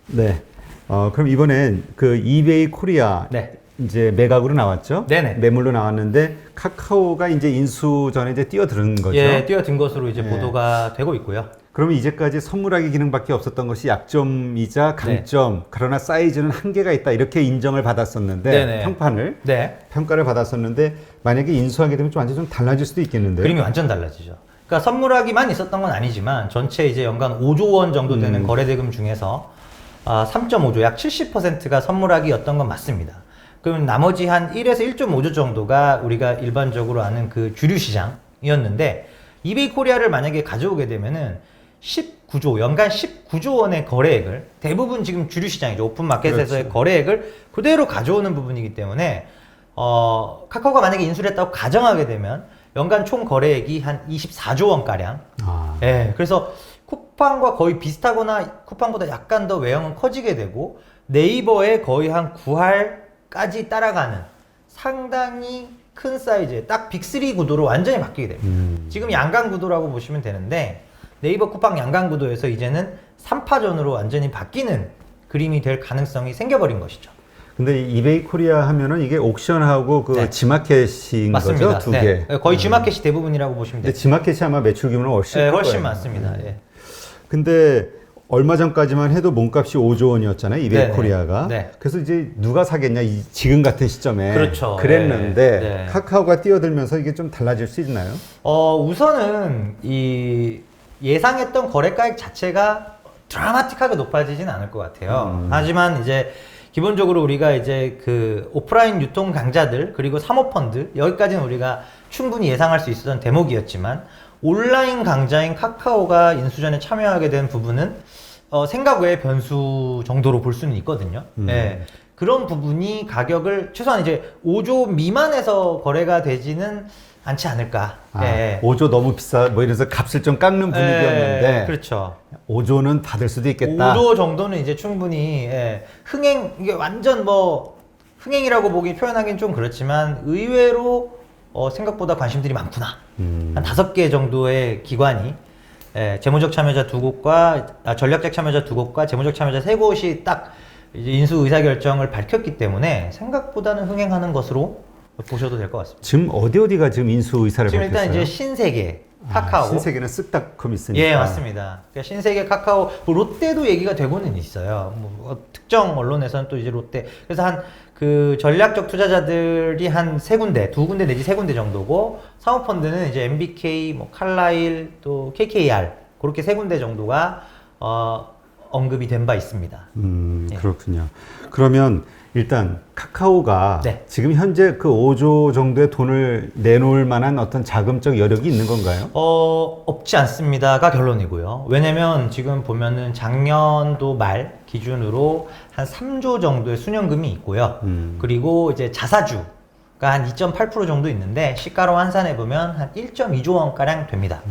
네. 그럼 이번엔 그 이베이 코리아 네. 이제 매각으로 나왔죠? 네네. 매물로 나왔는데 카카오가 이제 인수 전에 이제 뛰어드는 거죠? 예, 뛰어든 것으로 이제 예. 보도가 되고 있고요. 그러면 이제까지 선물하기 기능밖에 없었던 것이 약점이자 강점, 그러나 사이즈는 한계가 있다 이렇게 인정을 받았었는데 네네. 평가를 받았었는데 만약에 인수하게 되면 좀 완전 좀 달라질 수도 있겠는데요? 그림이 완전 달라지죠. 그러니까 선물하기만 있었던 건 아니지만 전체 이제 연간 5조 원 정도 되는 거래대금 중에서 3.5조 약 70%가 선물하기였던 건 맞습니다. 그럼 나머지 한 1에서 1.5조 정도가 우리가 일반적으로 아는 그 주류 시장이었는데 이베이 코리아를 만약에 가져오게 되면은 19조, 연간 19조 원의 거래액을 대부분 지금 주류 시장이죠. 오픈마켓에서의 그렇지. 거래액을 그대로 가져오는 부분이기 때문에 카카오가 만약에 인수를 했다고 가정하게 되면 연간 총 거래액이 한 24조 원가량. 예, 그래서 쿠팡과 거의 비슷하거나 쿠팡보다 약간 더 외형은 커지게 되고 네이버의 거의 한 9할까지 따라가는 상당히 큰 사이즈의 딱 빅3 구도로 완전히 바뀌게 됩니다. 지금 양강 구도라고 보시면 되는데 네이버 쿠팡 양강 구도에서 이제는 3파전으로 완전히 바뀌는 그림이 될 가능성이 생겨버린 것이죠. 근데 이베이 코리아 하면은 이게 옥션하고 그 네. 지마켓인 맞습니다. 거죠? 두 개. 네. 거의 G마켓이 대부분이라고 보시면 근데 돼요. 지마켓이 아마 매출 규모는 훨씬 네, 클 훨씬 거예요. 많습니다. 예. 근데 얼마 전까지만 해도 몸값이 5조 원이었잖아요, 이베이 네네. 코리아가. 네. 그래서 이제 누가 사겠냐, 지금 같은 시점에. 그렇죠. 그랬는데 네. 네. 카카오가 뛰어들면서 이게 좀 달라질 수 있나요? 우선은 이 예상했던 거래가액 자체가 드라마틱하게 높아지진 않을 것 같아요. 하지만 이제 기본적으로 우리가 이제 그 오프라인 유통 강자들 그리고 사모펀드 여기까지는 우리가 충분히 예상할 수 있었던 대목이었지만 온라인 강자인 카카오가 인수전에 참여하게 된 부분은 생각 외의 변수 정도로 볼 수는 있거든요. 예. 그런 부분이 가격을 최소한 이제 5조 미만에서 거래가 되지는 않지 않을까. 예. 5조 너무 비싸, 뭐 이래서 값을 좀 깎는 분위기였는데. 예, 그렇죠. 5조는 받을 수도 있겠다. 5조 정도는 이제 충분히 흥행, 이게 완전 뭐 흥행이라고 표현하기는 좀 그렇지만 의외로 생각보다 관심들이 많구나. 한 5개 정도의 기관이 재무적 참여자 2곳과 전략적 참여자 2곳과 재무적 참여자 3곳이 딱 이제 인수 의사결정을 밝혔기 때문에 생각보다는 흥행하는 것으로 보셔도 될 것 같습니다. 지금 어디가 지금 인수 의사를 지금 밝혔어요? 일단 이제 신세계, 카카오. 신세계는 쓱닷컴 있으니까. 예, 맞습니다. 그러니까 신세계, 카카오, 뭐 롯데도 얘기가 되고는 있어요. 뭐 특정 언론에서는 또 이제 롯데. 그래서 한 그 전략적 투자자들이 한 3군데, 2군데 내지 3군데 정도고, 사모펀드는 이제 MBK, 뭐 칼라일, 또 KKR 그렇게 3군데 정도가 언급이 된 바 있습니다. 예. 그렇군요. 그러면 일단 카카오가 네. 지금 현재 그 5조 정도의 돈을 내놓을 만한 어떤 자금적 여력이 있는 건가요? 없지 않습니다가 결론이고요. 왜냐면 지금 보면은 작년도 말 기준으로 한 3조 정도의 수령금이 있고요. 그리고 이제 자사주가 한 2.8% 정도 있는데 시가로 환산해 보면 한 1.2조 원가량 됩니다.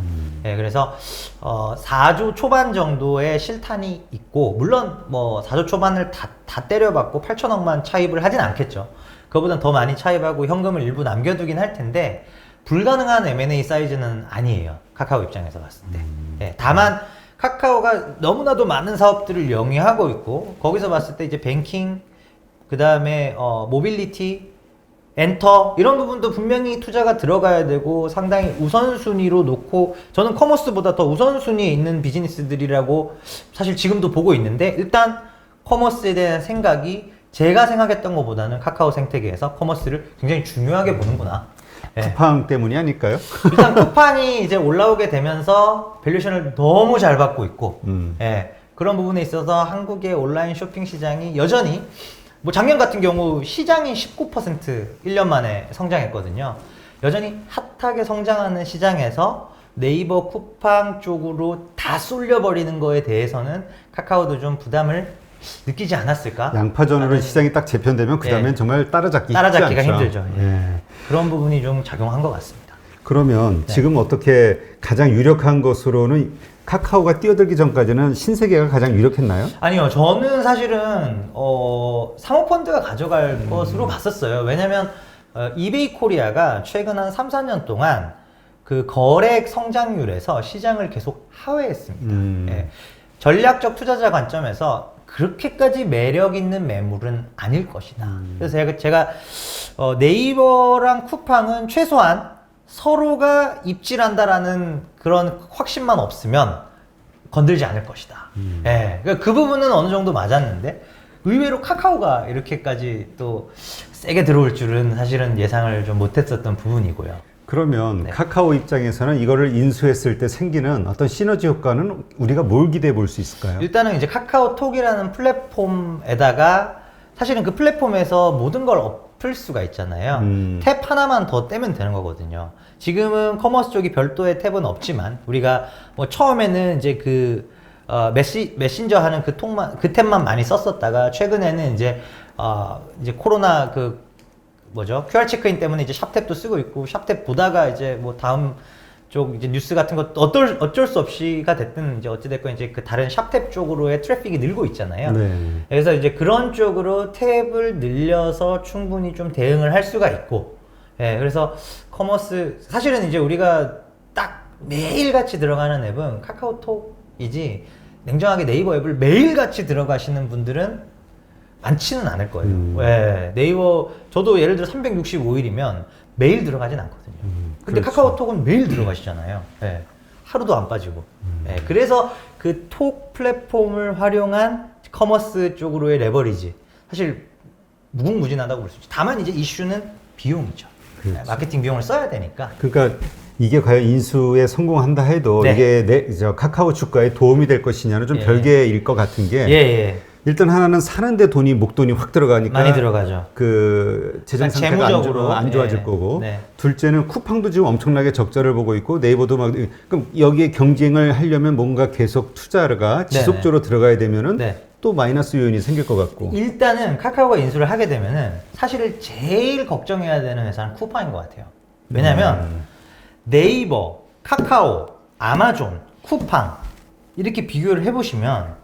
예, 그래서 4조 초반 정도의 실탄이 있고 물론 뭐 4조 초반을 다 때려박고 8천억만 차입을 하진 않겠죠. 그거보단 더 많이 차입하고 현금을 일부 남겨두긴 할 텐데 불가능한 M&A 사이즈는 아니에요. 카카오 입장에서 봤을 때. 예, 다만 카카오가 너무나도 많은 사업들을 영위하고 있고 거기서 봤을 때 이제 뱅킹 그 다음에 모빌리티 엔터 이런 부분도 분명히 투자가 들어가야 되고 상당히 우선순위로 놓고 저는 커머스보다 더 우선순위에 있는 비즈니스들이라고 사실 지금도 보고 있는데 일단 커머스에 대한 생각이 제가 생각했던 것보다는 카카오 생태계에서 커머스를 굉장히 중요하게 보는구나. 예. 쿠팡 때문이 아닐까요? 일단 쿠팡이 이제 올라오게 되면서 밸류션을 너무 잘 받고 있고 예, 그런 부분에 있어서 한국의 온라인 쇼핑 시장이 여전히 뭐 작년 같은 경우 시장이 19% 1년 만에 성장했거든요. 여전히 핫하게 성장하는 시장에서 네이버 쿠팡 쪽으로 다 쏠려버리는 거에 대해서는 카카오도 좀 부담을 느끼지 않았을까? 양파전으로 시장이 딱 재편되면 그 다음엔 예. 정말 따라잡기가 따라잡기가 쉽지 않죠. 힘들죠. 예. 예. 그런 부분이 좀 작용한 것 같습니다. 그러면 네. 지금 어떻게 가장 유력한 것으로는 카카오가 뛰어들기 전까지는 신세계가 가장 유력했나요? 아니요, 저는 사실은 사모펀드가 가져갈 것으로 봤었어요. 왜냐면 이베이 코리아가 최근 한 3, 4년 동안 그 거래액 성장률에서 시장을 계속 하회했습니다. 예. 전략적 투자자 관점에서 그렇게까지 매력 있는 매물은 아닐 것이다. 그래서 제가 네이버랑 쿠팡은 최소한 서로가 입질한다라는 그런 확신만 없으면 건들지 않을 것이다. 예, 그러니까 그 부분은 어느 정도 맞았는데 의외로 카카오가 이렇게까지 또 세게 들어올 줄은 사실은 예상을 좀 못했었던 부분이고요. 그러면 네. 카카오 입장에서는 이거를 인수했을 때 생기는 어떤 시너지 효과는 우리가 뭘 기대해 볼 수 있을까요? 일단은 이제 카카오톡이라는 플랫폼에다가 사실은 그 플랫폼에서 모든 걸 엎을 수가 있잖아요. 탭 하나만 더 떼면 되는 거거든요. 지금은 커머스 쪽이 별도의 탭은 없지만 우리가 뭐 처음에는 이제 메신저 하는 그 탭만 많이 썼었다가 최근에는 이제 코로나 QR 체크인 때문에 이제 샵탭도 쓰고 있고 샵탭 보다가 이제 뭐 다음 쪽 이제 뉴스 같은 것 어쩔 수 없이가 됐든 이제 어찌됐건 이제 그 다른 샵탭 쪽으로의 트래픽이 늘고 있잖아요. 네. 그래서 이제 그런 쪽으로 탭을 늘려서 충분히 좀 대응을 할 수가 있고, 예, 그래서 커머스 사실은 이제 우리가 딱 매일같이 들어가는 앱은 카카오톡이지 냉정하게 네이버 앱을 매일같이 들어가시는 분들은 많지는 않을 거예요. 예, 네이버 저도 예를 들어 365일이면 매일 들어가진 않거든요. 근데 그렇죠. 카카오톡은 매일 들어가시잖아요. 예, 하루도 안 빠지고. 예, 그래서 그 톡 플랫폼을 활용한 커머스 쪽으로의 레버리지 사실 무궁무진하다고 볼 수 있죠. 다만 이제 이슈는 비용이죠. 그렇죠. 마케팅 비용을 써야 되니까. 그러니까 이게 과연 인수에 성공한다 해도 네. 이게 카카오 주가에 도움이 될 것이냐는 좀 예. 별개일 것 같은 게 예. 일단 하나는 사는데 목돈이 확 들어가니까 많이 들어가죠. 그 재정 상태가 재무적으로 안 좋아질 예. 거고 네. 둘째는 쿠팡도 지금 엄청나게 적자를 보고 있고 네이버도 그럼 여기에 경쟁을 하려면 뭔가 계속 투자가 지속적으로 들어가야 되면은 네. 또 마이너스 요인이 생길 것 같고 일단은 카카오가 인수를 하게 되면은 사실 제일 걱정해야 되는 회사는 쿠팡인 것 같아요. 왜냐면 네이버, 카카오, 아마존, 쿠팡 이렇게 비교를 해보시면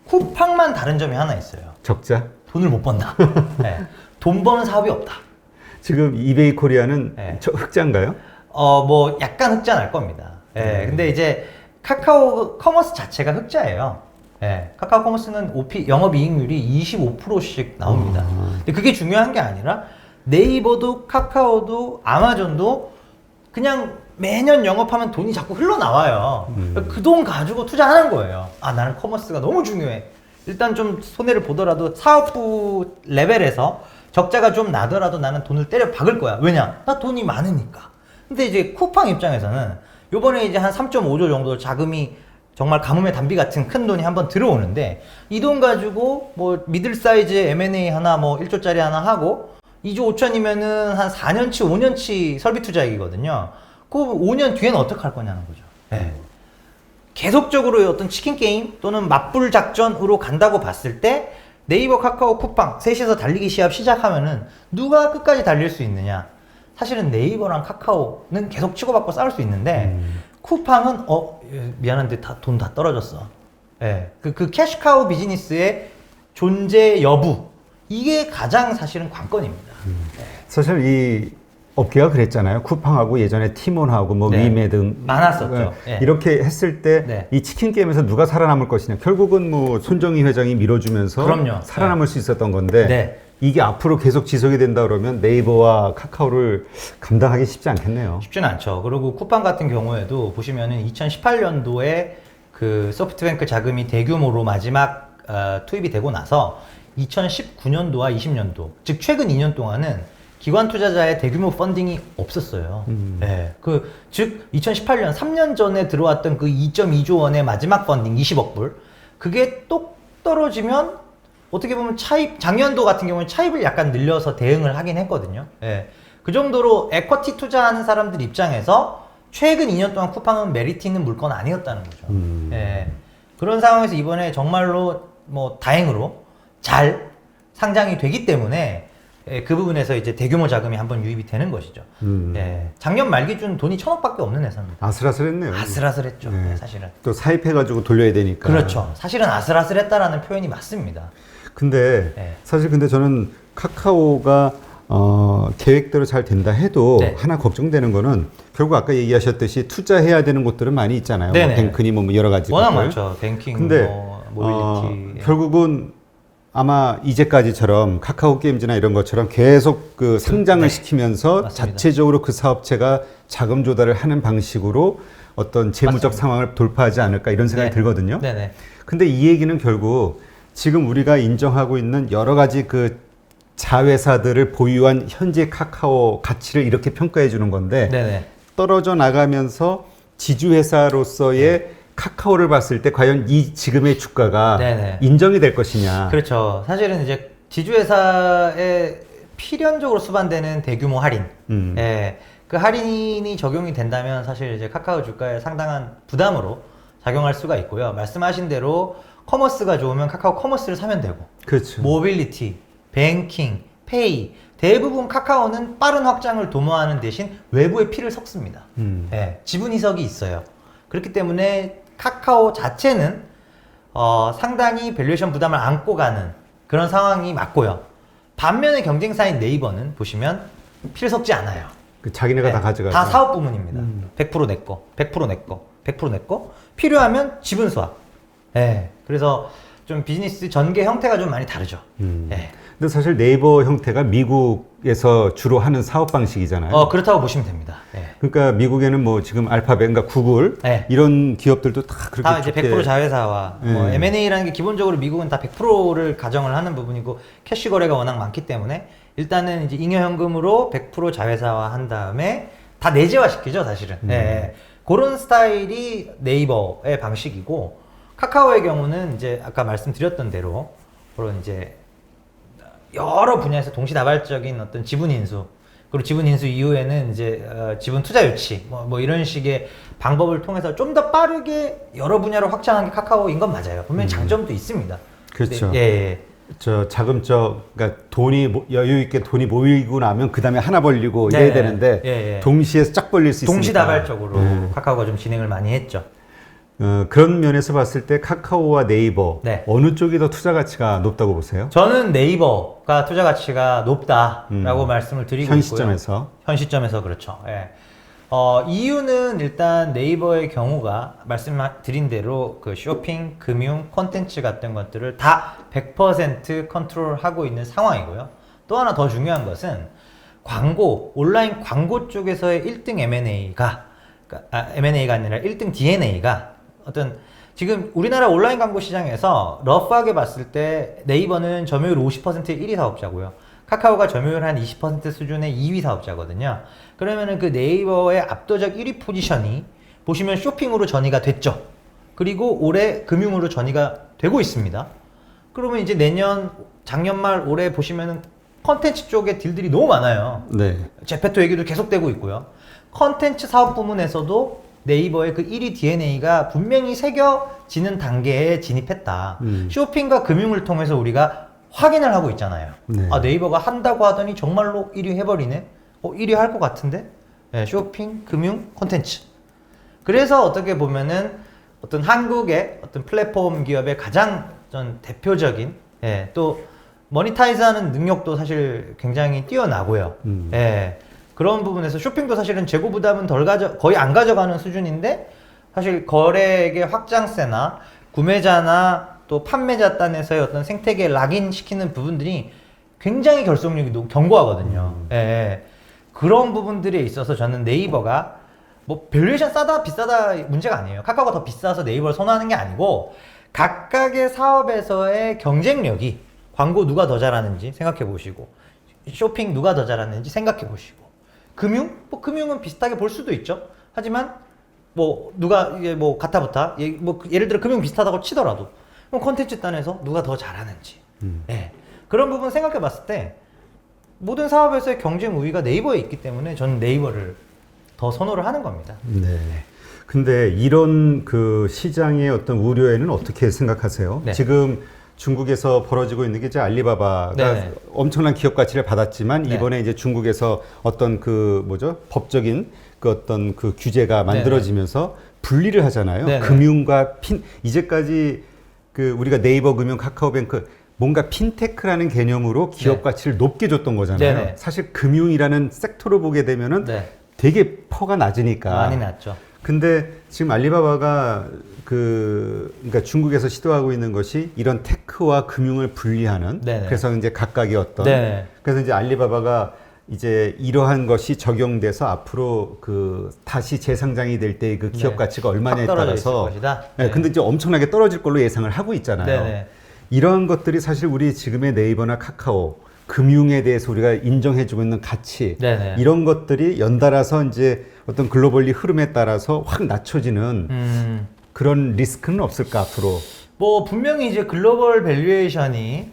쿠팡만 다른 점이 하나 있어요. 적자. 돈을 못 번다. 네. 돈 버는 사업이 없다. 지금 이베이 코리아는 네. 흑자인가요? 뭐 약간 흑자 날 겁니다. 예. 근데 이제 카카오 커머스 자체가 흑자예요. 예. 카카오 커머스는 영업이익률이 25%씩 나옵니다. 근데 그게 중요한 게 아니라 네이버도 카카오도 아마존도 그냥 매년 영업하면 돈이 자꾸 흘러나와요. 그 돈 가지고 투자하는 거예요. 나는 커머스가 너무 중요해. 일단 좀 손해를 보더라도 사업부 레벨에서 적자가 좀 나더라도 나는 돈을 때려 박을 거야. 왜냐? 나 돈이 많으니까. 근데 이제 쿠팡 입장에서는 요번에 이제 한 3.5조 정도 자금이 정말 가뭄의 단비 같은 큰 돈이 한번 들어오는데 이 돈 가지고 뭐 미들 사이즈의 M&A 하나 뭐 1조짜리 하나 하고 2조 5천이면은 한 4년치 5년치 설비 투자액이거든요. 그 5년 뒤에는 어떻게 할 거냐는 거죠. 네. 계속적으로 어떤 치킨 게임 또는 맞불 작전으로 간다고 봤을 때 네이버, 카카오, 쿠팡 셋이서 달리기 시합 시작하면은 누가 끝까지 달릴 수 있느냐? 사실은 네이버랑 카카오는 계속 치고받고 싸울 수 있는데 쿠팡은 미안한데 돈 다 떨어졌어. 예. 그 캐시카우 비즈니스의 존재 여부 이게 가장 사실은 관건입니다. 사실 이 업계가 그랬잖아요. 쿠팡하고 예전에 티몬하고 뭐 네. 위메 등 많았었죠. 예. 이렇게 했을 때 이 네. 치킨 게임에서 누가 살아남을 것이냐. 결국은 뭐 손정희 회장이 밀어주면서 그럼요. 살아남을 수 있었던 건데 네. 이게 앞으로 계속 지속이 된다 그러면 네이버와 카카오를 감당하기 쉽지 않겠네요. 쉽지는 않죠. 그리고 쿠팡 같은 경우에도 보시면은 2018년도에 그 소프트뱅크 자금이 대규모로 마지막 투입이 되고 나서 2019년도와 20년도 즉 최근 2년 동안은 기관 투자자의 대규모 펀딩이 없었어요. 네. 즉 2018년 3년 전에 들어왔던 그 2.2조 원의 마지막 펀딩 20억 불 그게 똑 떨어지면 어떻게 보면 작년도 같은 경우는 차입을 약간 늘려서 대응을 하긴 했거든요. 예. 그 정도로 에쿼티 투자하는 사람들 입장에서 최근 2년 동안 쿠팡은 메리트 있는 물건 아니었다는 거죠. 예. 그런 상황에서 이번에 정말로 뭐 다행으로 잘 상장이 되기 때문에 그 부분에서 이제 대규모 자금이 한번 유입이 되는 것이죠. 예. 작년 말 기준 돈이 1,000억밖에 없는 회사입니다. 아슬아슬했네요. 아슬아슬했죠. 네, 사실은. 또 사입해가지고 돌려야 되니까. 그렇죠. 사실은 아슬아슬했다라는 표현이 맞습니다. 근데 네. 사실 근데 저는 카카오가 계획대로 잘 된다 해도 네. 하나 걱정되는 거는 결국 아까 얘기하셨듯이 투자해야 되는 곳들은 많이 있잖아요. 뭐 네네. 뱅크니 뭐 여러 가지 워낙 것들. 많죠. 뱅킹, 근데 모빌리티. 결국은 아마 이제까지처럼 카카오 게임즈나 이런 것처럼 계속 그 상장을 네. 시키면서 맞습니다. 자체적으로 그 사업체가 자금 조달을 하는 방식으로 어떤 재무적 맞습니다. 상황을 돌파하지 않을까 이런 생각이 네. 들거든요. 네네. 근데 이 얘기는 결국 지금 우리가 인정하고 있는 여러 가지 그 자회사들을 보유한 현재 카카오 가치를 이렇게 평가해 주는 건데 네네. 떨어져 나가면서 지주회사로서의 카카오를 봤을 때 과연 이 지금의 주가가 네네. 인정이 될 것이냐. 그렇죠. 사실은 이제 지주회사에 필연적으로 수반되는 대규모 할인. 예. 그 할인이 적용이 된다면 사실 이제 카카오 주가에 상당한 부담으로 작용할 수가 있고요. 말씀하신 대로 커머스가 좋으면 카카오 커머스를 사면 되고, 그렇죠. 모빌리티, 뱅킹, 페이, 대부분 카카오는 빠른 확장을 도모하는 대신 외부에 피를 섞습니다. 예, 지분 이석이 있어요. 그렇기 때문에 카카오 자체는 상당히 밸류에이션 부담을 안고 가는 그런 상황이 맞고요. 반면에 경쟁사인 네이버는 보시면 피를 섞지 않아요. 그 자기네가 네, 다 가져가죠. 다 사업 부문입니다. 100% 내 거, 100% 내 거, 100% 내 거. 필요하면 지분 수합. 예. 그래서 좀 비즈니스 전개 형태가 좀 많이 다르죠. 예. 근데 사실 네이버 형태가 미국에서 주로 하는 사업 방식이잖아요. 그렇다고 보시면 됩니다. 예. 그러니까 미국에는 뭐 지금 알파벳, 그러니까 구글 네. 이런 기업들도 다 그렇게 다 이제 좋게 100% 자회사와 뭐 네. M&A라는 게 기본적으로 미국은 다 100%를 가정을 하는 부분이고 캐시 거래가 워낙 많기 때문에 일단은 이제 잉여 현금으로 100% 자회사화 한 다음에 다 내재화 시키죠, 사실은. 예. 그런 스타일이 네이버의 방식이고 카카오의 경우는 이제 아까 말씀드렸던 대로 그런 이제 여러 분야에서 동시다발적인 어떤 지분 인수 그리고 지분 인수 이후에는 이제 지분 투자 유치 뭐 이런 식의 방법을 통해서 좀 더 빠르게 여러 분야로 확장한 게 카카오인 건 맞아요. 분명히 장점도 있습니다. 그렇죠. 근데, 예. 저 자금적 그러니까 돈이 여유 있게 돈이 모이고 나면 그 다음에 하나 벌리고 네. 이래야 되는데 예. 동시에 쫙 벌릴 수 있으니까 동시다발적으로 카카오가 좀 진행을 많이 했죠. 그런 면에서 봤을 때 카카오와 네이버 네. 어느 쪽이 더 투자 가치가 높다고 보세요? 저는 네이버가 투자 가치가 높다라고 말씀을 드리고 현 있고요. 시점에서 현 시점에서 그렇죠. 예. 이유는 일단 네이버의 경우가 말씀드린 대로 그 쇼핑, 금융, 콘텐츠 같은 것들을 다 100% 컨트롤하고 있는 상황이고요. 또 하나 더 중요한 것은 광고, 온라인 광고 쪽에서의 1등 M&A가 M&A가 아니라 1등 DNA가 어떤 지금 우리나라 온라인 광고 시장에서 러프하게 봤을 때 네이버는 점유율 50%의 1위 사업자고요. 카카오가 점유율 한 20% 수준의 2위 사업자거든요. 그러면은 그 네이버의 압도적 1위 포지션이 보시면 쇼핑으로 전이가 됐죠. 그리고 올해 금융으로 전이가 되고 있습니다. 그러면 이제 내년, 작년 말 올해 보시면은 컨텐츠 쪽에 딜들이 너무 많아요. 네. 제페토 얘기도 계속되고 있고요. 컨텐츠 사업 부문에서도 네이버의 그 1위 DNA가 분명히 새겨지는 단계에 진입했다. 쇼핑과 금융을 통해서 우리가 확인을 하고 있잖아요. 네. 아, 네이버가 한다고 하더니 정말로 1위 해버리네? 1위 할 것 같은데? 네, 쇼핑, 금융, 콘텐츠. 그래서 어떻게 보면은 어떤 한국의 어떤 플랫폼 기업의 가장 전 대표적인, 예, 또 모니타이즈 하는 능력도 사실 굉장히 뛰어나고요. 예, 그런 부분에서 쇼핑도 사실은 재고 부담은 거의 안 가져가는 수준인데 사실 거래액의 확장세나 구매자나 또 판매자 단에서의 어떤 생태계에 락인 시키는 부분들이 굉장히 결속력이 견고하거든요. 예, 그런 부분들에 있어서 저는 네이버가 뭐 밸류에이션 싸다 비싸다 문제가 아니에요. 카카오가 더 비싸서 네이버를 선호하는 게 아니고 각각의 사업에서의 경쟁력이 광고 누가 더 잘하는지 생각해 보시고 쇼핑 누가 더 잘하는지 생각해 보시고 금융? 뭐 금융은 비슷하게 볼 수도 있죠. 하지만 뭐 누가 이게 뭐 가타부타 뭐 예를 들어 금융 비슷하다고 치더라도 그럼 콘텐츠 단에서 누가 더 잘하는지 예. 그런 부분 생각해 봤을 때 모든 사업에서의 경쟁 우위가 네이버에 있기 때문에 저는 네이버를 더 선호를 하는 겁니다. 네. 근데 이런 그 시장의 어떤 우려에는 어떻게 생각하세요? 네. 지금 중국에서 벌어지고 있는 게 이제 알리바바가 네네. 엄청난 기업 가치를 받았지만 네. 이번에 이제 중국에서 어떤 그 뭐죠? 법적인 그 어떤 그 규제가 만들어지면서 분리를 하잖아요. 네네. 금융과 이제까지 그 우리가 네이버 금융, 카카오뱅크 뭔가 핀테크라는 개념으로 기업 네. 가치를 높게 줬던 거잖아요. 네네. 사실 금융이라는 섹터로 보게 되면은 네. 되게 퍼가 낮으니까. 많이 났죠. 근데 지금 알리바바가 그러니까 중국에서 시도하고 있는 것이 이런 테크와 금융을 분리하는 네네. 그래서 이제 각각의 어떤 네. 그래서 이제 알리바바가 이제 이러한 것이 적용돼서 앞으로 다시 재상장이 될 때 그 기업 네. 가치가 얼마냐에 확 떨어져 따라서 있을 것이다. 네. 근데 이제 엄청나게 떨어질 걸로 예상을 하고 있잖아요. 네네. 이러한 것들이 사실 우리 지금의 네이버나 카카오 금융에 대해서 우리가 인정해주고 있는 가치 네네. 이런 것들이 연달아서 이제 어떤 글로벌리 흐름에 따라서 확 낮춰지는 그런 리스크는 없을까 앞으로? 뭐 분명히 이제 글로벌 밸류에이션이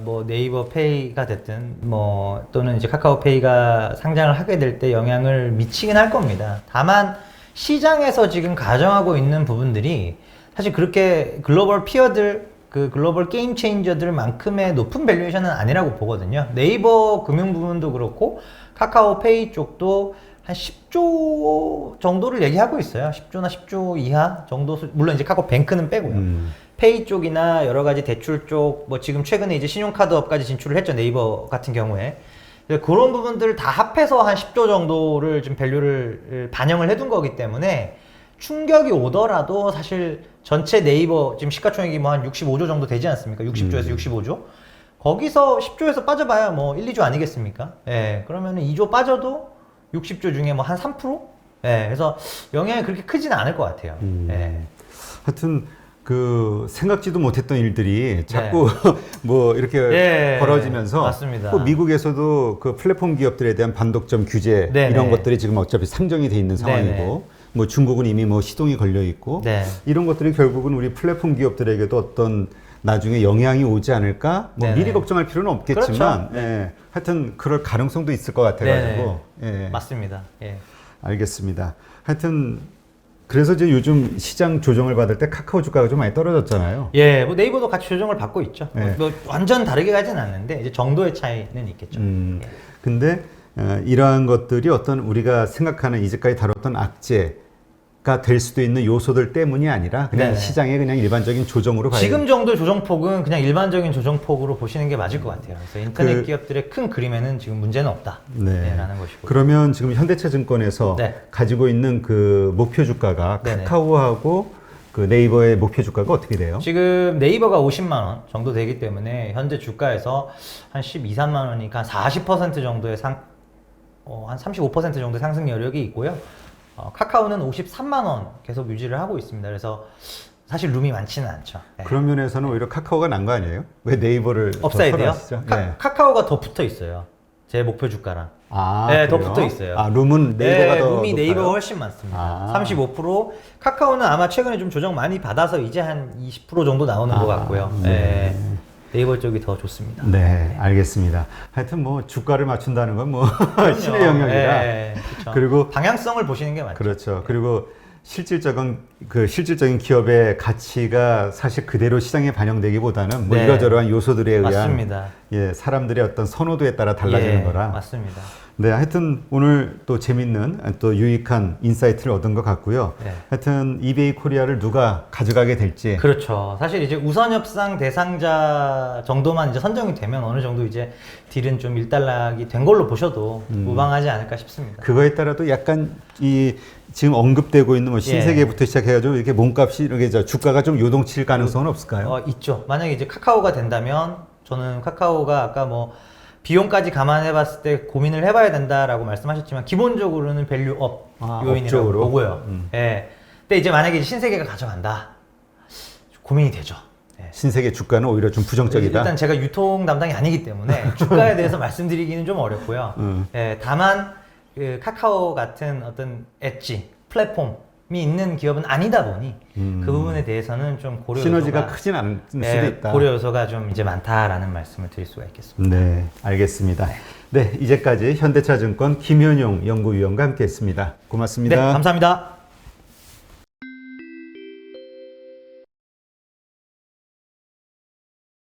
뭐 네이버 페이가 됐든 뭐 또는 이제 카카오페이가 상장을 하게 될 때 영향을 미치긴 할 겁니다. 다만 시장에서 지금 가정하고 있는 부분들이 사실 그렇게 글로벌 피어들 그 글로벌 게임 체인저들만큼의 높은 밸류에이션은 아니라고 보거든요. 네이버 금융 부분도 그렇고 카카오페이 쪽도 한 10조 정도를 얘기하고 있어요. 10조나 10조 이하 정도 물론 이제 카카오뱅크는 빼고요. 페이 쪽이나 여러 가지 대출 쪽, 뭐 지금 최근에 이제 신용카드업까지 진출을 했죠. 네이버 같은 경우에. 그런 부분들을 다 합해서 한 10조 정도를 좀 밸류를 반영을 해둔 거기 때문에 충격이 오더라도 사실 전체 네이버 지금 시가총액이 뭐 한 65조 정도 되지 않습니까? 60조에서 65조. 거기서 10조에서 빠져봐야 뭐 1, 2조 아니겠습니까? 예. 그러면은 2조 빠져도 60조 중에 뭐 한 3%? 예. 그래서 영향이 그렇게 크지는 않을 것 같아요. 예. 하여튼 생각지도 못했던 일들이 자꾸 뭐 이렇게 벌어지면서 맞습니다. 또 미국에서도 그 플랫폼 기업들에 대한 반독점 규제 네네. 이런 것들이 지금 어차피 상정이 돼 있는 상황이고 네네. 뭐 중국은 이미 뭐 시동이 걸려 있고 네. 이런 것들이 결국은 우리 플랫폼 기업들에게도 어떤 나중에 영향이 오지 않을까? 뭐 네네. 미리 걱정할 필요는 없겠지만 그렇죠. 예, 하여튼 그럴 가능성도 있을 것 같아가지고 예, 맞습니다. 예. 알겠습니다. 하여튼 그래서 이제 요즘 시장 조정을 받을 때 카카오 주가가 좀 많이 떨어졌잖아요. 예, 뭐 네이버도 같이 조정을 받고 있죠. 네. 뭐 완전 다르게 가진 않는데 이제 정도의 차이는 있겠죠. 예. 근데 이러한 것들이 어떤 우리가 생각하는 이제까지 다뤘던 악재가 될 수도 있는 요소들 때문이 아니라 그냥 네네. 시장의 그냥 일반적인 조정으로 가야 지금 정도의 조정폭은 그냥 일반적인 조정폭으로 보시는 게 맞을 것 같아요. 그래서 인터넷 기업들의 큰 그림에는 지금 문제는 없다. 네. 라는 것이고. 그러면 지금 현대차증권에서 네. 가지고 있는 그 목표 주가가 네네. 카카오하고 그 네이버의 목표 주가가 어떻게 돼요? 지금 네이버가 50만 원 정도 되기 때문에 현재 주가에서 한 12, 3만 원이니까 한 40% 정도의 한 35% 정도의 상승 여력이 있고요. 카카오는 53만 원 계속 유지를 하고 있습니다. 그래서 사실 룸이 많지는 않죠. 네. 그런 면에서는 오히려 카카오가 난 거 아니에요? 왜 네이버를 업사이드요? 죠 카카오가 더 붙어 있어요. 제 목표 주가랑. 아, 네, 더 그래요? 붙어 있어요. 아, 룸은 네이버가 네, 더 룸이 높아요? 네이버가 훨씬 많습니다. 아. 35%. 카카오는 아마 최근에 좀 조정 많이 받아서 이제 한 20% 정도 나오는 것 같고요. 네. 네이버 쪽이 더 좋습니다. 네, 알겠습니다. 하여튼 뭐 주가를 맞춘다는 건 뭐 신의 영역이라. 네, 그렇죠. 그리고 방향성을 보시는 게 맞죠. 그렇죠. 그리고 실질적인 기업의 가치가 사실 그대로 시장에 반영되기보다는 뭐 네. 이러저러한 요소들에 의한 맞습니다. 예, 사람들의 어떤 선호도에 따라 달라지는 예, 거라. 맞습니다. 네, 하여튼 오늘 또 재밌는 또 유익한 인사이트를 얻은 것 같고요. 네. 하여튼 이베이 코리아를 누가 가져가게 될지. 그렇죠. 사실 이제 우선 협상 대상자 정도만 이제 선정이 되면 어느 정도 이제 딜은 좀 일단락이 된 걸로 보셔도 무방하지 않을까 싶습니다. 그거에 따라도 약간 이 지금 언급되고 있는 뭐 신세계부터 시작해가지고 이렇게 몸값이 이렇게 주가가 좀 요동칠 가능성은 없을까요? 있죠. 만약에 이제 카카오가 된다면 저는 카카오가 아까 뭐 비용까지 감안해 봤을 때 고민을 해봐야 된다라고 말씀하셨지만 기본적으로는 밸류업 요인이라고 업적으로? 보고요. 예. 근데 이제 만약에 이제 신세계가 가져간다. 고민이 되죠. 예. 신세계 주가는 오히려 좀 부정적이다. 일단 제가 유통 담당이 아니기 때문에 주가에 대해서 말씀드리기는 좀 어렵고요. 예, 다만 그 카카오 같은 어떤 엣지 플랫폼이 있는 기업은 아니다 보니 그 부분에 대해서는 좀 고려 시너지가 요소가 크진 않을 수도 예, 있다. 고려 요소가 좀 이제 많다라는 말씀을 드릴 수가 있겠습니다. 네, 알겠습니다. 네, 이제까지 현대차증권 김현용 연구위원과 함께했습니다. 고맙습니다. 네, 감사합니다.